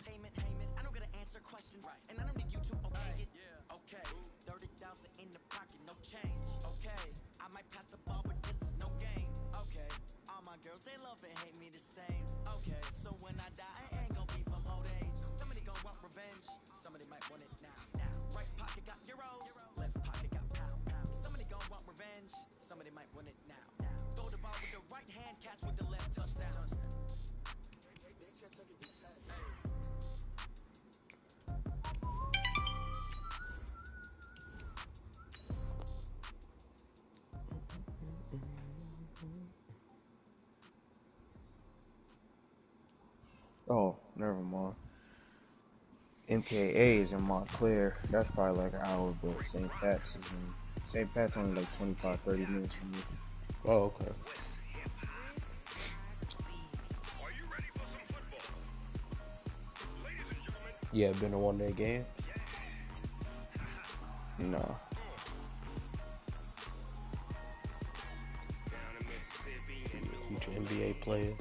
payment. I don't gotta answer questions, and I don't need you to okay it. Okay, 30,000 in the pocket, no change. Okay, I might pass the ball, but this is no game. Okay, all my girls, they love and hate me the same. Okay, so when I die, I ain't gonna be from old age. Somebody gon' want revenge, somebody might want it now. Right pocket got euros, left pocket got pound. Somebody gon' want revenge, somebody might want it now. Throw the ball with the right hand, catch with the left, touchdown. Oh, never mind. MKA is in Montclair. That's probably like an hour, but St. Pat's only like 25-30 minutes from me. Oh, okay. Yeah, been a one-day game? No. Future NBA player.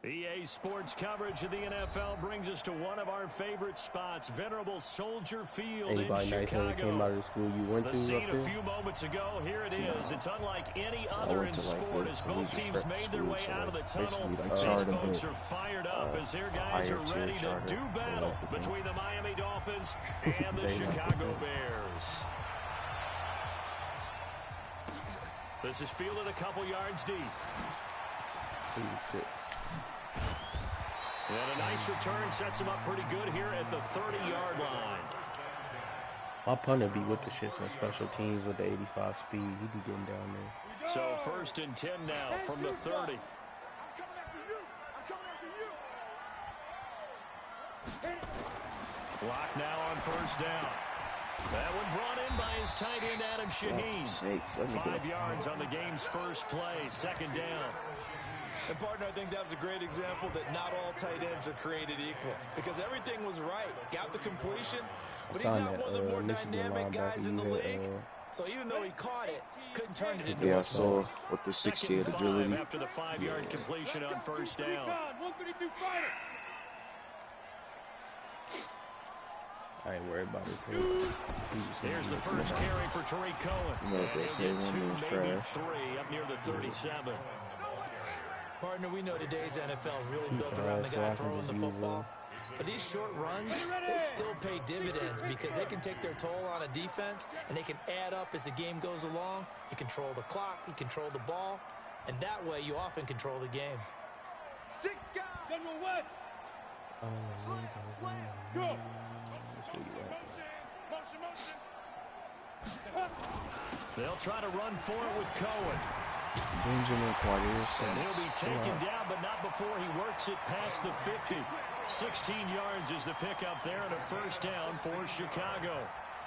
EA Sports coverage of the NFL brings us to one of our favorite spots, venerable Soldier Field Anybody in nice Chicago. that came out of the school you went the to scene up a there? few moments ago. Here it is. It's unlike any other in sport as both teams made their way out of the tunnel. These folks are fired up as their guys are ready to do battle between the Miami Dolphins and the Chicago Bears. This is fielded a couple yards deep. Holy shit. And a nice return sets him up pretty good here at the 30-yard line. My punter be with the shits on special teams with the 85 speed. He be getting down there. So 1st and 10 now from the 30. Block now on 1st down. That one brought in by his tight end, Adam Shaheen. 5 yards on the game's first play, 2nd down. And, partner, I think that was a great example that not all tight ends are created equal. Because everything was right. Got the completion, but he's not one of the more dynamic guys in the league. So even though he caught it, couldn't turn it into Yeah, I saw with the 60 agility. After the 5-yard completion on 1st down. I ain't worried about this. Here's the first carry for Tariq Cohen. And he'll get 2, maybe 3 up near the 37. Partner, we know today's NFL is really built around the guy throwing the football. But these short runs, they still pay dividends because they can take their toll on a defense and they can add up as the game goes along. You control the clock, you control the ball, and that way you often control the game. General West. Go. Motion. They'll try to run for it with Cohen. Benjamin And he'll be taken down, but not before he works it past the 50. 16 yards is the pickup there and a 1st down for Chicago.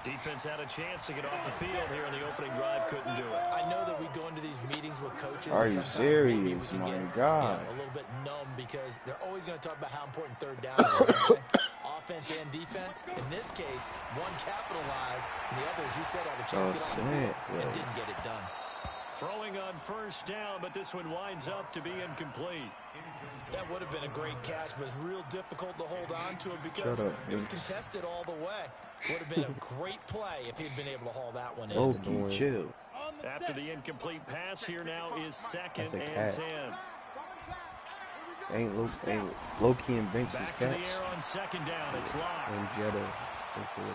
Defense had a chance to get off the field here in the opening drive, couldn't do it. I know that we go into these meetings with coaches. Are you serious? My God. A little bit numb because they're always going to talk about how important 3rd down is. Okay? Offense and defense. In this case, one capitalized, and the other, as you said, had a chance to get off the field and didn't get it done. Throwing on 1st down, but this one winds up to be incomplete. That would have been a great catch, but it's real difficult to hold on to it because it was contested all the way. Would have been a great play if he'd been able to haul that one in. Okay, chill. After the incomplete pass, here now is 2nd and 10. Ain't low-key and Banks' Back catch. to the air on 2nd down. It's locked. And Jetta.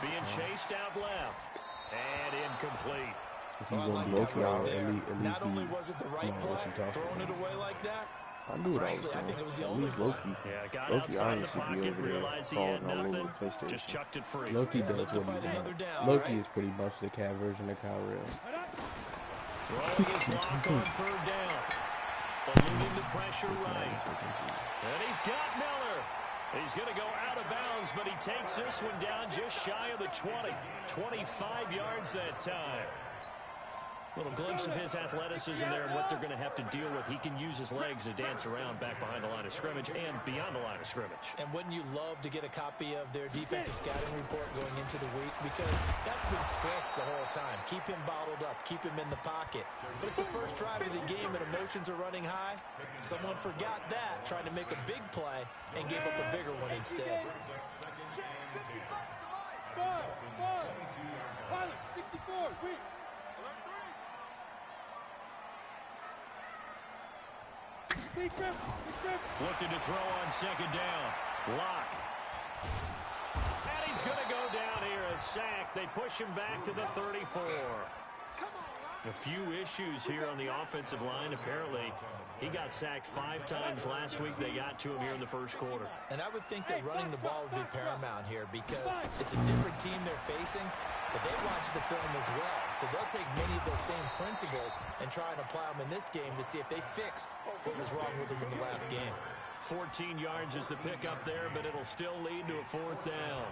Being chased out left. And incomplete. If he's going to be okay, I'll at least not only was it the right play, throwing it away like that, I knew what I was frankly, I think it was the doing. At only least play. Loki. Yeah, got Loki outside the honestly be pocket, over there realized he had falling all over nothing, the PlayStation. just chucked it free. Loki does what he another does. down, Loki right? is pretty much the cat version of Kyle Real. Throwing his lock on 3rd down. Eluding the pressure right. And he's got Miller. He's going to go out of bounds, but he takes this one down just shy of the 20. 25 yards that time. Little glimpse of his athleticism there and what they're going to have to deal with. He can use his legs to dance around back behind the line of scrimmage and beyond the line of scrimmage. And wouldn't you love to get a copy of their defensive scouting report going into the week? Because that's been stressed the whole time. Keep him bottled up. Keep him in the pocket. But it's the first drive of the game and emotions are running high. Someone forgot that, trying to make a big play, and gave up a bigger one instead. 64, wait. Looking to throw on second down. Lock. And he's going to go down here. A sack. They push him back to the 34. A few issues here on the offensive line. Apparently, he got sacked 5 times last week. They got to him here in the first quarter. And I would think that running the ball would be paramount here because it's a different team they're facing, but they watch the film as well. So they'll take many of those same principles and try and apply them in this game to see if they fixed what was wrong with them in the last game. 14 yards is the pickup there, but it'll still lead to a 4th down.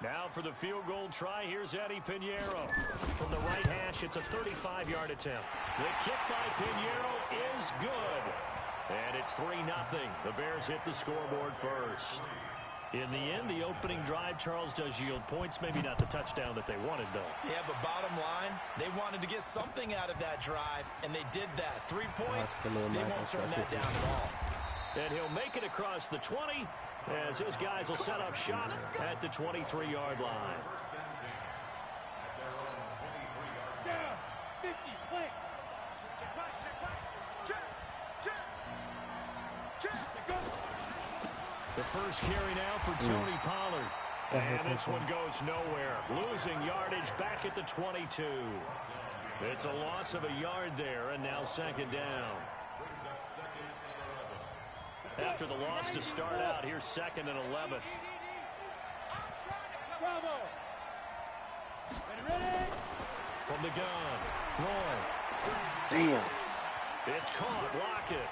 Now for the field goal try, here's Eddie Pinheiro. From the right hash, it's a 35-yard attempt. The kick by Pinheiro is good. And it's 3-0. The Bears hit the scoreboard first. In the end, the opening drive, Charles, does yield points. Maybe not the touchdown that they wanted, though. Yeah, but bottom line, they wanted to get something out of that drive, and they did that. 3 points, they won't turn that down at all. And he'll make it across the 20 as his guys will set up shop at the 23-yard line. Down, 50, play. The first carry now for Tony Pollard. And this one goes nowhere. Losing yardage back at the 22. It's a loss of a yard there, and now second down. After the loss to start out, here's 2nd and 11. Bravo. Ready? From the gun, Roy. Damn. It's caught. Lockett.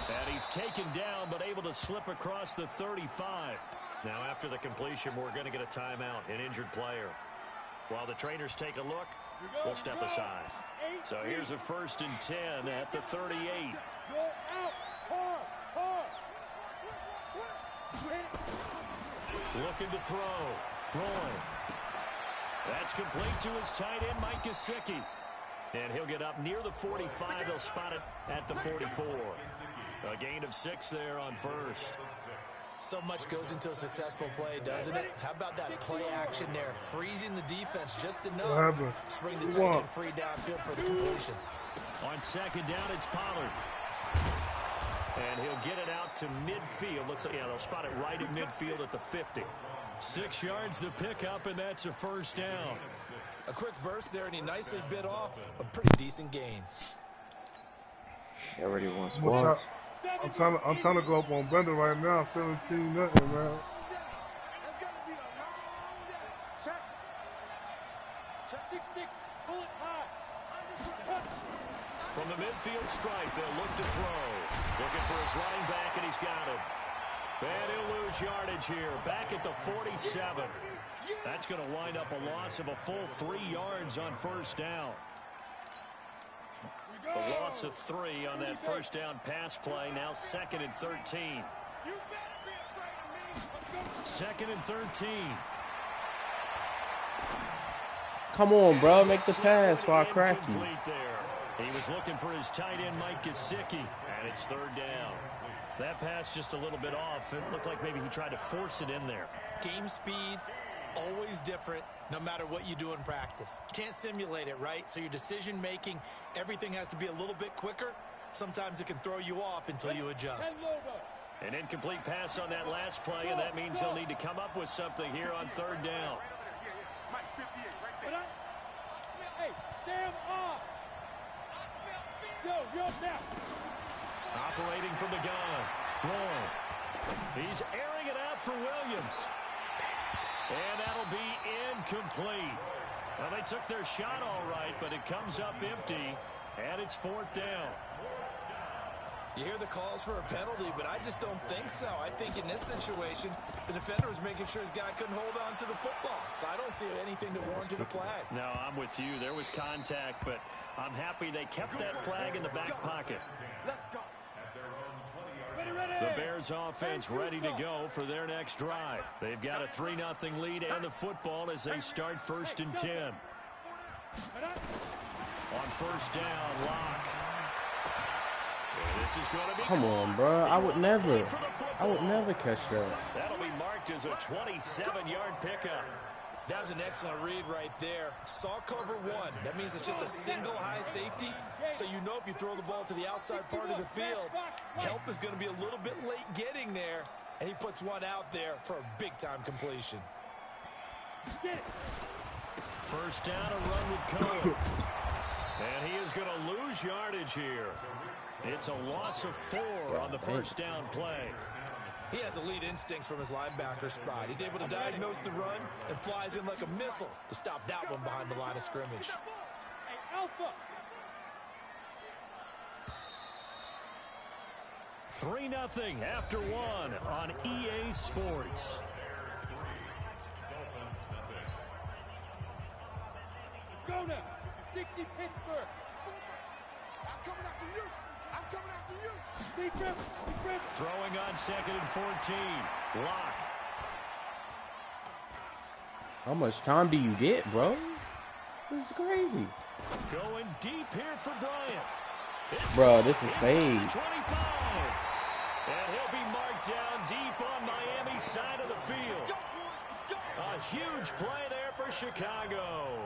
And he's taken down, but able to slip across the 35. Now, after the completion, we're going to get a timeout, an injured player. While the trainers take a look, we'll step aside. So here's a 1st and 10 at the 38. Go out. Hard. Looking to throw. Roy. That's complete to his tight end, Mike Gesicki. And he'll get up near the 45. They'll spot it at the 44. A gain of 6 there on first. So much goes into a successful play, doesn't it? How about that play action there? Freezing the defense just enough to bring the tight end free downfield for the completion. On second down, it's Pollard. And he'll get it out to midfield. Looks like, yeah, they'll spot it right at midfield at the 50. 6 yards the pickup, and that's a 1st down. A quick burst there, and he nicely bit off a pretty decent gain. They already won squads. I'm trying to go up on Bender right now, 17-0, man. Check. 6-6, pull it high. From the midfield stripe, they'll look to throw. Looking for his running back, and he's got him. And he'll lose yardage here, back at the 47. That's going to wind up a loss of a full 3 yards on 1st down. The loss of 3 on that 1st down pass play. Now 2nd and 13. 2nd and 13. Come on, bro. Make the pass while I crack you. He was looking for his tight end, Mike Gesicki, and it's 3rd down. That pass just a little bit off. It looked like maybe he tried to force it in there. Game speed, always different, no matter what you do in practice. Can't simulate it, right? So your decision-making, everything has to be a little bit quicker. Sometimes it can throw you off until you adjust. An incomplete pass on that last play, and that means he'll need to come up with something here on 3rd down. Hey, Sam off. Yo, now. Operating from the gun. Roy. He's airing it out for Williams. And that'll be incomplete. Well, they took their shot all right, but it comes up empty, and it's 4th down. You hear the calls for a penalty, but I just don't think so. I think in this situation, the defender was making sure his guy couldn't hold on to the football. So I don't see anything to warrant the flag. No, I'm with you. There was contact, but I'm happy they kept that flag in the back pocket. Let's go. The Bears offense ready to go for their next drive. They've got a 3-0 lead and the football as they start 1st and 10. On 1st down, Locke. This is going to be Come on, bro. I would never catch that. That'll be marked as a 27-yard pickup. That was an excellent read right there. Saw cover 1. That means it's just a single high safety. So you know if you throw the ball to the outside part of the field, help is going to be a little bit late getting there. And he puts one out there for a big-time completion. 1st down, a run with Cohen. And he is going to lose yardage here. It's a loss of 4 on the 1st down play. He has elite instincts from his linebacker spot. He's able to diagnose the run and flies in like a missile to stop that one behind the line of scrimmage. Hey, Alpha. 3-0 after 1 on EA Sports. Go now. 60 Pittsburgh. I'm coming after you. I'm coming after you. Throwing on 2nd and 14. Locke. How much time do you get, bro? This is crazy. Going deep here for Bryant. Bro, this is fade. 25. And he'll be marked down deep on Miami's side of the field. A huge play there for Chicago.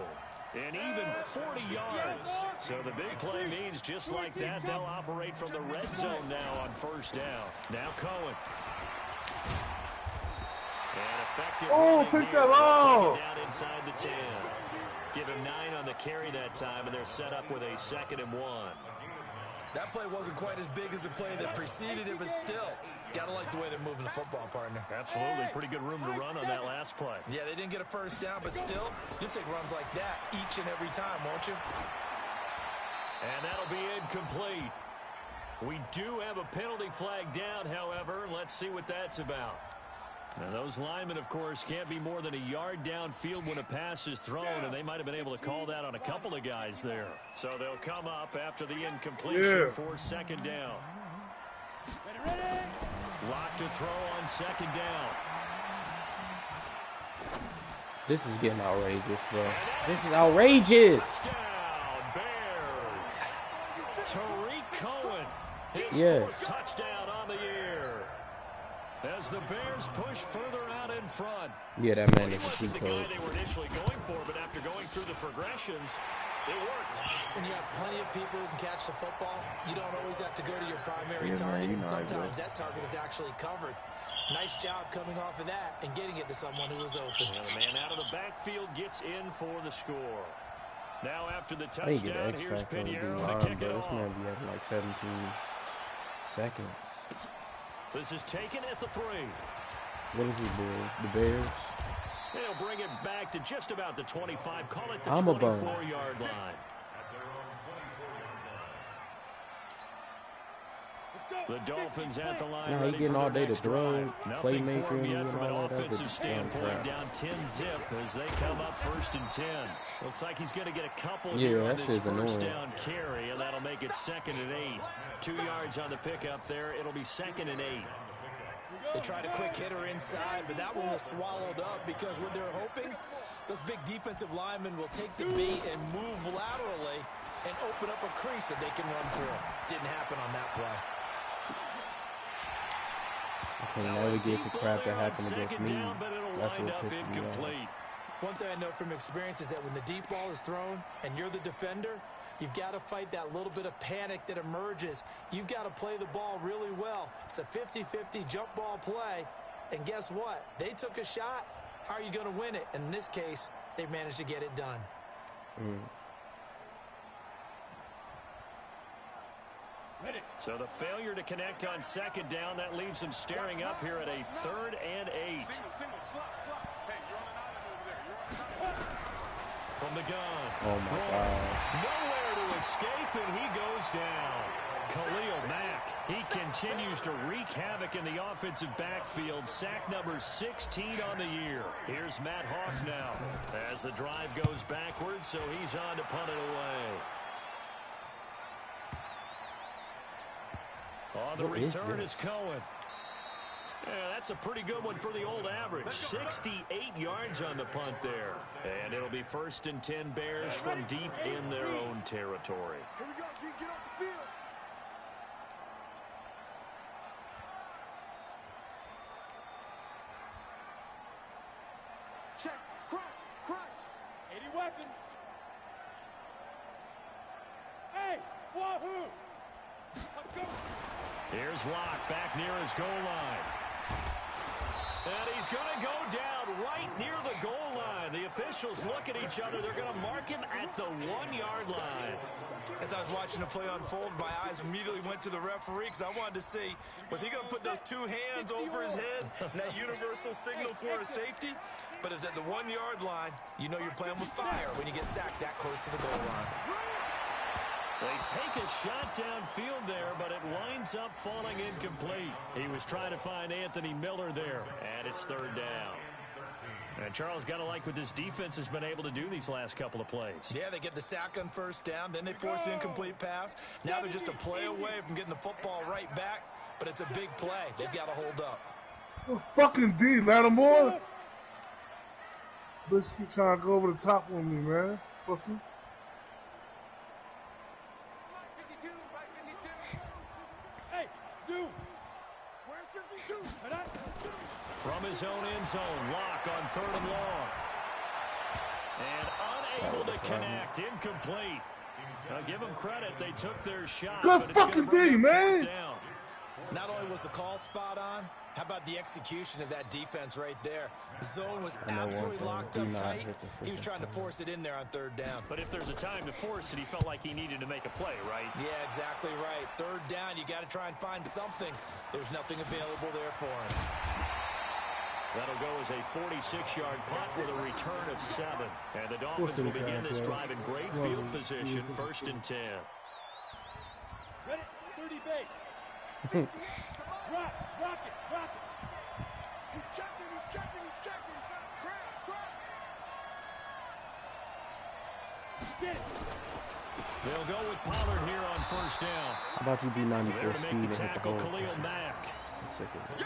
And even 40 yards. So the big play means just like that, they'll operate from the red zone now on 1st down. Now Cohen. And effective. Oh, pick that up. Down inside the 10. Give him 9 on the carry that time, and they're set up with a 2nd and 1. That play wasn't quite as big as the play that preceded it, but still, gotta like the way they're moving the football, partner. Absolutely. Pretty good room to run on that last play. Yeah, they didn't get a 1st down, but still, you'll take runs like that each and every time, won't you? And that'll be incomplete. We do have a penalty flag down, however. Let's see what that's about. Now, those linemen, of course, can't be more than a yard downfield when a pass is thrown, and they might have been able to call that on a couple of guys there. So they'll come up after the incompletion for 2nd down. Locked to throw on 2nd down. This is getting outrageous, bro. This is outrageous. Touchdown, Bears. Tariq Cohen, his 4th touchdown on the year. As the Bears push further out in front. Yeah, that man is wasn't the guy they were initially going for, but after going through the progressions, it worked. When you have plenty of people who can catch the football, you don't always have to go to your primary target. Man, and sometimes that target is actually covered. Nice job coming off of that and getting it to someone who was open. And the man out of the backfield gets in for the score. Now after the touchdown, here's Pinheiro to kick it off. This man be having like 17 seconds. This is taken at the 3. What is he doing? The Bears? They'll bring it back to just about the 25. Call it the 24-yard line. The Dolphins at the line. Now he getting all day to throw, playmaker, yet from an all that. offensive standpoint, down 10-zip as they come up 1st and 10. Looks like he's going to get a couple here on this 1st down carry, and that'll make it 2nd and 8. 2 yards on the pickup there. It'll be 2nd and 8. They tried a quick hitter inside, but that one was swallowed up because what they're hoping, those big defensive linemen will take the bait and move laterally and open up a crease that they can run through. Didn't happen on that play. I can never get the crap that happened against me. That's what pisses me off. One thing I know from experience is that when the deep ball is thrown and you're the defender, you've got to fight that little bit of panic that emerges. You've got to play the ball really well. It's a 50-50 jump ball play. And guess what? They took a shot. How are you going to win it? And in this case, they managed to get it done. So the failure to connect on 2nd down, that leaves them staring up here at a 3rd and 8. From the gun. Oh, my God. Nowhere to escape, and he goes down. Khalil Mack. He continues to wreak havoc in the offensive backfield. Sack number 16 on the year. Here's Matt Hawk now as the drive goes backwards, so he's on to punt it away. On the return is Cohen. Yeah, that's a pretty good one for the old average. 68 yards on the punt there. And it'll be 1st and 10 Bears from deep in their own territory. Here we go, G. Get off the field. Check. Crunch. 80 weapon. Hey, wahoo! Let's go. Here's Locke back near his goal line. And he's going to go down right near the goal line. The officials look at each other. They're going to mark him at the 1-yard line. As I was watching the play unfold, my eyes immediately went to the referee because I wanted to see, was he going to put those 2 hands over his head, and that universal signal for a safety? But it's at the 1-yard line. You know you're playing with fire when you get sacked that close to the goal line. They take a shot downfield there, but it winds up falling incomplete. He was trying to find Anthony Miller there, and it's 3rd down. And Charles, got to like what this defense has been able to do these last couple of plays. Yeah, they get the sack on 1st down, then they force the incomplete pass. Now they're just a play away from getting the football right back, but it's a big play. They've got to hold up. What fucking D, Lattimore? Bitch keep trying to go over the top on me, man. Pussy. Hey, Zoo. Where's 52? From his own end zone, Locke on 3rd and long. And unable to connect, incomplete. Now give them credit, they took their shot. Good fucking D, man. Not only was the call spot on, how about the execution of that defense right there? The zone was absolutely locked up tight. He was trying to force it in there on 3rd down. But if there's a time to force it, he felt like he needed to make a play, right? Yeah, exactly right. 3rd down, you got to try and find something. There's nothing available there for him. That'll go as a 46-yard punt with a return of 7. And the Dolphins will begin this drive in great field position, 1st and 10. Ready? 30 base. Rock it. He's checking. Crash. Get it. They'll go with Pollard here on 1st down. How about you be 94 There to speed make and the hit the tackle, hole? Khalil Mack.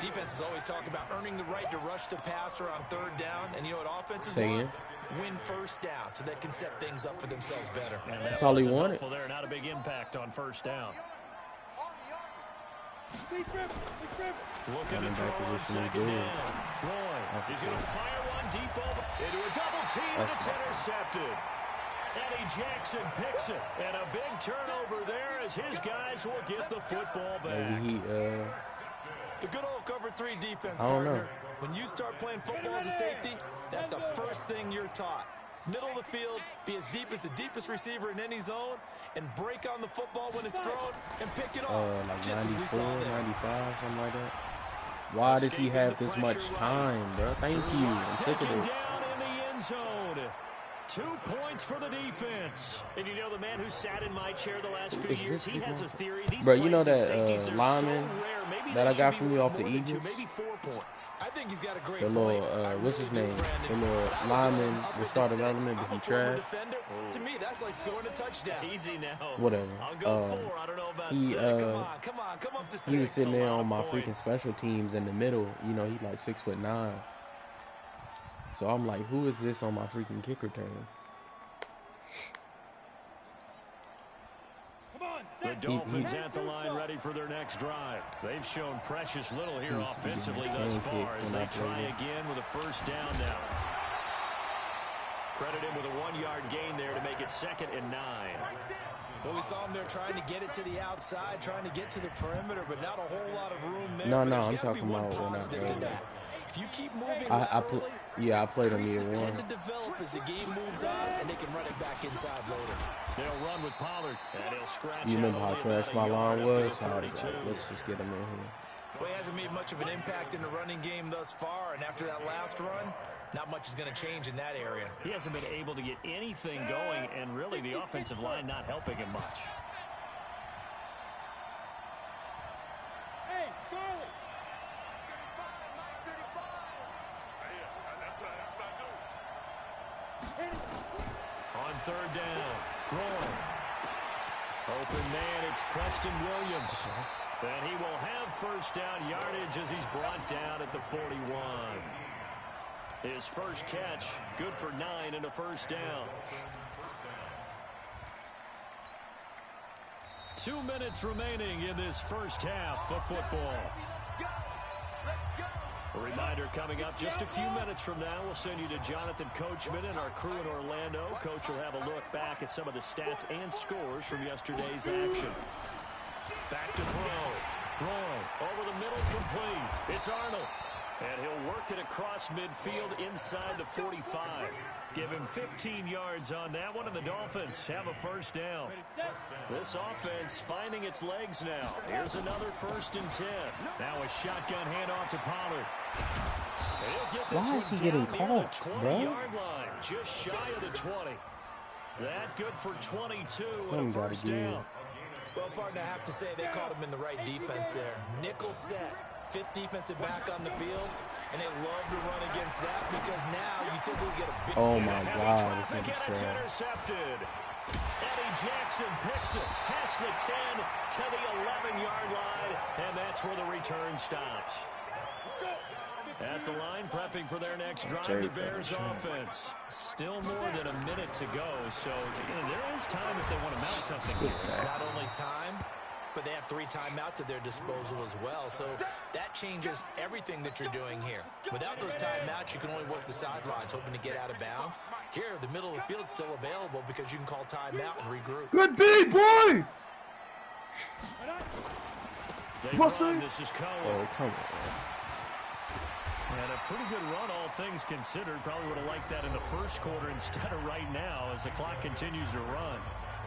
Defenses always talk about earning the right to rush the passer on 3rd down. And you know what offenses Say want? it. Win 1st down so they can set things up for themselves better. And That's all he wanted. There, not a big impact on 1st down. Big River. Looking to throw on 2nd down. Floyd, he's going to fire one deep over into a double team, and it's intercepted. Eddie Jackson picks it, and a big turnover there as his guys will get the football back. Maybe The good old cover 3 defense, I don't partner. know. When you start playing football as a safety, that's the first thing you're taught. Middle of the field, be as deep as the deepest receiver in any zone, and break on the football when it's thrown, and pick it off, like just as we 94, saw there. 95, something like that. Why does he have this much time, bro? Thank you. I'm sick of Taken this. down in the end zone. 2 points for the defense. And you know the man who sat in my chair the last few years, he has a theory. These Bro, you know plays and that safeties are lineman so rare. Maybe that they I got should from be you worth off the more than 2, Eagles? maybe 4 points. I think he's got a great The little, point. what's his name? The little lineman that started element, but he trash. To me, that's like scoring a touchdown. Easy now. Whatever. I'll go 4. I don't know about He 6. Come up to 6. he was sitting there on my Points. freaking special teams in the middle. You know, he's like 6'9". So I'm like, who is this on my freaking kick return? The Dolphins at the line ready for their next drive. They've shown precious little here offensively thus far as they try again with a 1st down now. Credit him with a 1-yard gain there to make it 2nd and 9. Well, we saw him there trying to get it to the outside, trying to get to the perimeter, but not a whole lot of room there. No, There's I'm gotta talking be one about when I positive to that. If you keep moving I played on year creases 1. tend to develop as the game moves on, and they can run it back inside later. They'll run with Pollard, and he'll scratch. You remember how trash my line was? So I was 32. like, let's just get him in here. Well, he hasn't made much of an impact in the running game thus far, and after that last run, not much is going to change in that area. He hasn't been able to get anything going, and really the offensive line not helping him much. Charlie. On third down, Roy. Open man, it's Preston Williams. And he will have first down yardage as he's brought down at the 41. His first catch, good for 9 and a first down. 2 minutes remaining in this first half of football. A reminder coming up just a few minutes from now. We'll send you to Jonathan Coachman and our crew in Orlando. Coach will have a look back at some of the stats and scores from yesterday's action. Back to throw. Roy over the middle, complete. It's Arnold. And he'll work it across midfield inside the 45. Give him 15 yards on that one, and the Dolphins have a first down. This offense finding its legs now. Here's another 1st and 10. Now a shotgun handoff to Pollard. Why is he getting caught, bro? 20-yard line, just shy of the 20. That good for 22 and a first down. Well, partner, I have to say they called him in the right defense there. Nickel set. 5th defensive back on the field, and they love to run against that because now you typically get a big... Oh, my God. It's intercepted. Eddie Jackson picks it past the 10 to the 11-yard line, and that's where the return stops. At the line, prepping for their next drive, the Bears offense. Still more than a minute to go, so there is time if they want to mount something here. Not only time, but they have 3 timeouts at their disposal as well. So that changes everything that you're doing here. Without those timeouts, you can only work the sidelines, hoping to get out of bounds. Here, the middle of the field's still available because you can call timeout and regroup. Good D, boy! This is Cohen. Oh, come on. And a pretty good run, all things considered. Probably would have liked that in the first quarter instead of right now as the clock continues to run.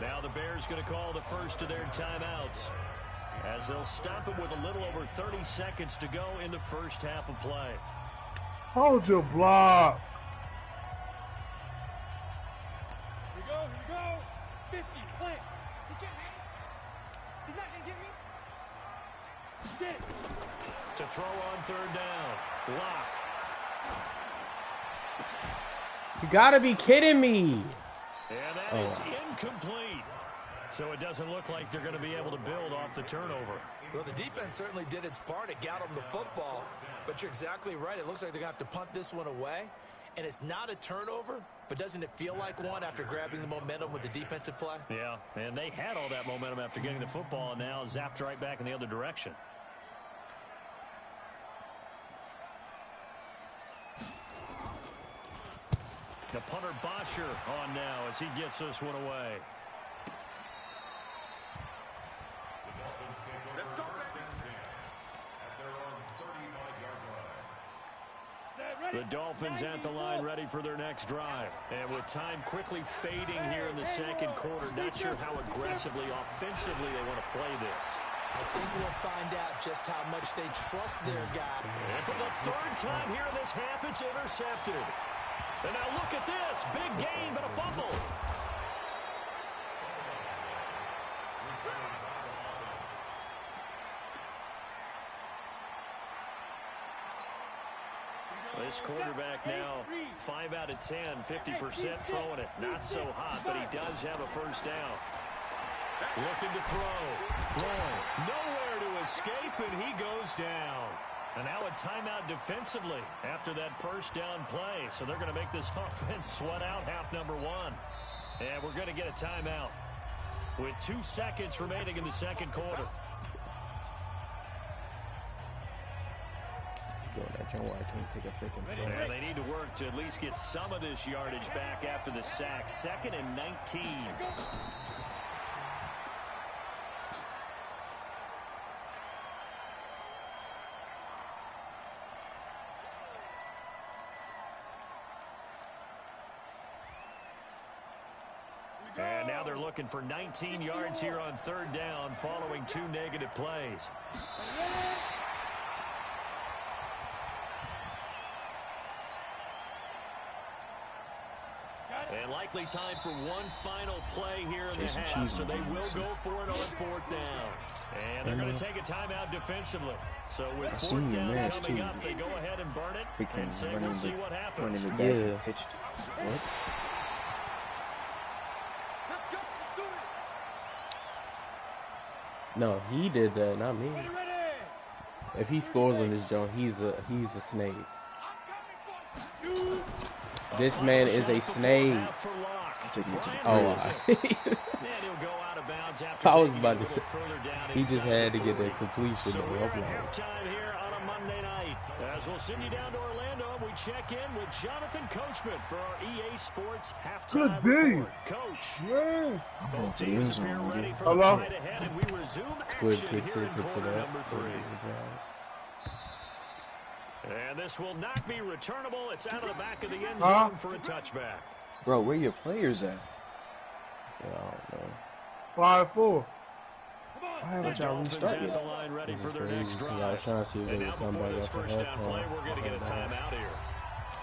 Now the Bears going to call the first of their timeouts as they'll stop it with a little over 30 seconds to go in the first half of play. Hold your block. Here we go. 50, plant. He can't hang. He's not going to get me. Get it. To throw on third down. Lock. You gotta be kidding me. And that is incomplete. So it doesn't look like they're going to be able to build off the turnover. Well, the defense certainly did its part. It got them the football. But you're exactly right. It looks like they're going to have to punt this one away. And it's not a turnover, but doesn't it feel like one after grabbing the momentum with the defensive play? Yeah, and they had all that momentum after getting the football and now zapped right back in the other direction. The punter Bosher on now as he gets this one away. The Dolphins at the line ready for their next drive. And with time quickly fading here in the second quarter, not sure how aggressively, offensively they want to play this. I think we'll find out just how much they trust their guy. And for the 3rd time here in this half, it's intercepted. And now look at this. Big gain, but a fumble. This quarterback now 5 out of 10, 50% throwing it. Not so hot, but he does have a first down. Looking to throw. Nowhere to escape, and he goes down. And now a timeout defensively after that first down play. So they're going to make this offense sweat out half number 1. And we're going to get a timeout with 2 seconds remaining in the second quarter. And they need to work to at least get some of this yardage back after the sack. 2nd and 19. And now they're looking for 19 yards here on 3rd down following 2 negative plays. And likely time for one final play here in the half, so they will go for it on 4th down. And they're going to take a timeout defensively. So with fourth down coming up, they go ahead and burn it and say we'll see what happens. Yeah. What? No, he did that, not me. If he scores on this joint, he's a snake. This man is a snake. Oh, I was about to say, he just had to get that completion. So we're at halftime here on a Monday night. As we'll send you down to Orlando, we check in with Jonathan Coachman for our EA Sports halftime report. Coach, both teams appear ready for the fight ahead, and we resume action here in quarter number 3. And this will not be returnable. It's out of the back of the end zone for a touchback. Bro, where your players at? Yeah, I don't know. 5-4. Why haven't y'all restarted? The line ready for their next drive. I was trying to see if they would come back this after first down play, halftime. we're going to get a timeout here.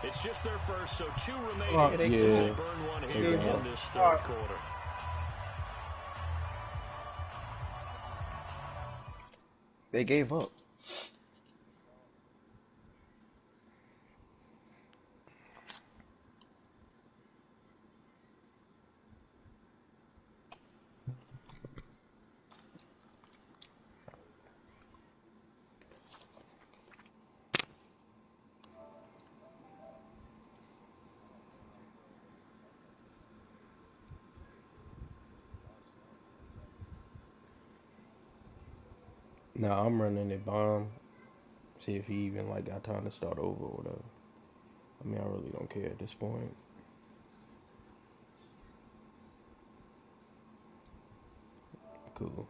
It's just their first, so 2 remaining. Yeah. They burn one here in this third quarter. They gave up. Nah, I'm running it bomb. See if he even like got time to start over or whatever. I mean, I really don't care at this point. Cool.